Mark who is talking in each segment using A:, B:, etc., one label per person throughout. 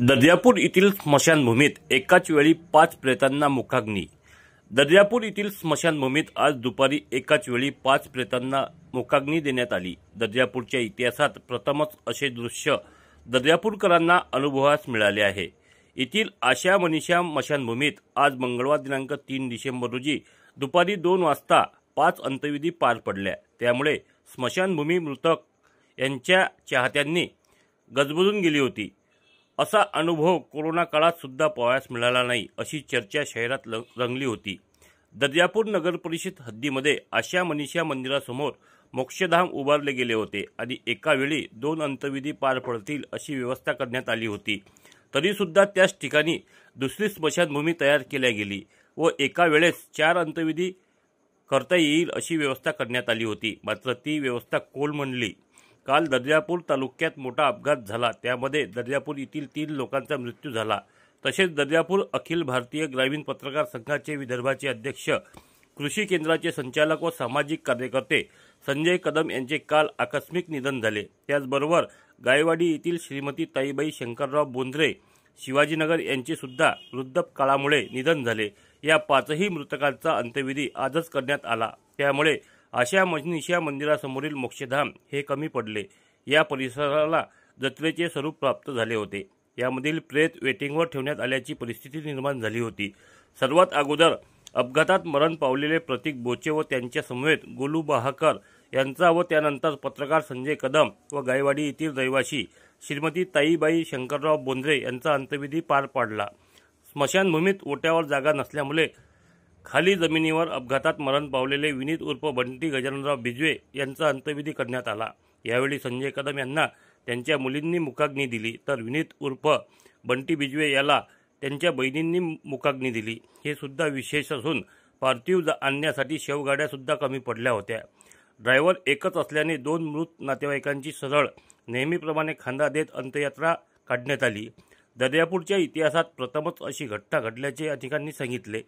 A: दर्यापूर येथील स्मशानभूमीत एकाच वेळी 5 प्रेतांना मुखाग्नी। दर्यापूर येथील स्मशानभूमीत आज दुपारी एकाच वेळी 5 प्रेतांना मुखाग्नी देण्यात आली। दर्यापूरच्या इतिहासात प्रथमच असे दृश्य दर्यापूरकरांना अनुभवास मिळाले आहे। येथील आशा मनीषा स्मशानभूमीत आज मंगळवार दिनांक 3 डिसेंबर रोजी दुपारी 2 वाजता 5 अंत्यविधी पार पडल्या। त्यामुळे स्मशानभूमी मृतक यांच्या चाहत्यांनी गजबजून गेली होती। असा अनुभव कोरोना काळात सुद्धा पाहायला मिळाला नाही, अशी चर्चा शहरात रंगली होती। दर्यापूर नगर परिषद हद्दीमध्ये आशा मनीषा मंदिरासमोर मोक्षधाम उभारले गेले होते आणि एका वेळी 2 अंत्यविधी पार पडतील अशी व्यवस्था करण्यात आली होती। तरी सुद्धा त्याच ठिकाणी दुसरी स्मशानभूमी तयार केली गेली व एका वेळेस 4 अंत्यविधी करता येईल अशी व्यवस्था करण्यात आली होती। मात्र ती व्यवस्था कोलमडली। काल दर्यापूर तालुक्यात मोठा अपघात झाला, त्यामध्ये दर्यापूर येथील 3 लोकांचा मृत्यू झाला। तसेच दर्यापूर अखिल भारतीय ग्रामीण पत्रकार संघाचे विदर्भाचे अध्यक्ष, कृषी केंद्राचे संचालक व सामाजिक कार्यकर्ते संजय कदम यांचे काल आकस्मिक निधन झाले। त्याचबरोबर गायवाडी येथील श्रीमती ताईबाई शंकरराव बोंद्रे, शिवाजीनगर यांचे सुद्धा वृद्धपकाळामुळे निधन झाले। या 5ही मृतकांचा अंत्यविधी आजच करण्यात आला। त्यामुळे आशा मनीषा मंदिरासमोरील मोक्षधाम हे कमी पडले। या परिसराला जत्रेचे स्वरूप प्राप्त झाले होते। यामधील प्रेत वेटिंगवर ठेवण्यात आल्याची परिस्थिती निर्माण झाली होती। सर्वात अगोदर अपघातात मरण पावलेले प्रतीक बोचे व त्यांच्या समवेत गोलू बहाकर यांचा व त्यानंतर पत्रकार संजय कदम व गायवाडी येथील रहिवासी श्रीमती ताईबाई शंकरराव बोंद्रे यांचा अंत्यविधी पार पडला। स्मशानभूमीत ओट्यावर जागा नसल्यामुळे खाली जमिनीवर अपघातात मरण पावलेले विनीत उर्फ बंटी गजाननराव बिजवे यांचा अंत्यविधी करण्यात आला। यावेळी संजय कदम यांना त्यांच्या मुलींनी मुखाग्नी दिली, तर विनीत उर्फ बंटी बिजवे याला त्यांच्या बहिणींनी मुखाग्नी दिली। हे सुद्धा विशेष असून पार्थिव आणण्यासाठी शवगाड्या सुद्धा कमी पडल्या होत्या। ड्रायव्हर एकच असल्याने 2 मृत नातेवाईकांची सरळ नेहमीप्रमाणे खांदा देत अंत्ययात्रा काढण्यात आली। दर्यापूरच्या इतिहासात प्रथमच अशी घटना घडल्याचे अनेकांनी सांगितले।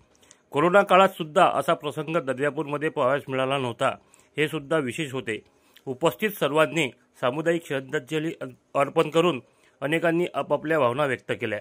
A: कोरोना काळात सुद्धा असा प्रसंग दर्यापूरमध्ये पाहायला मिळाला नव्हता, हे सुद्धा विशेष होते। उपस्थित सर्वांनी सामुदायिक श्रद्धांजली अर्पण करून अनेकांनी आपापल्या भावना व्यक्त केल्या।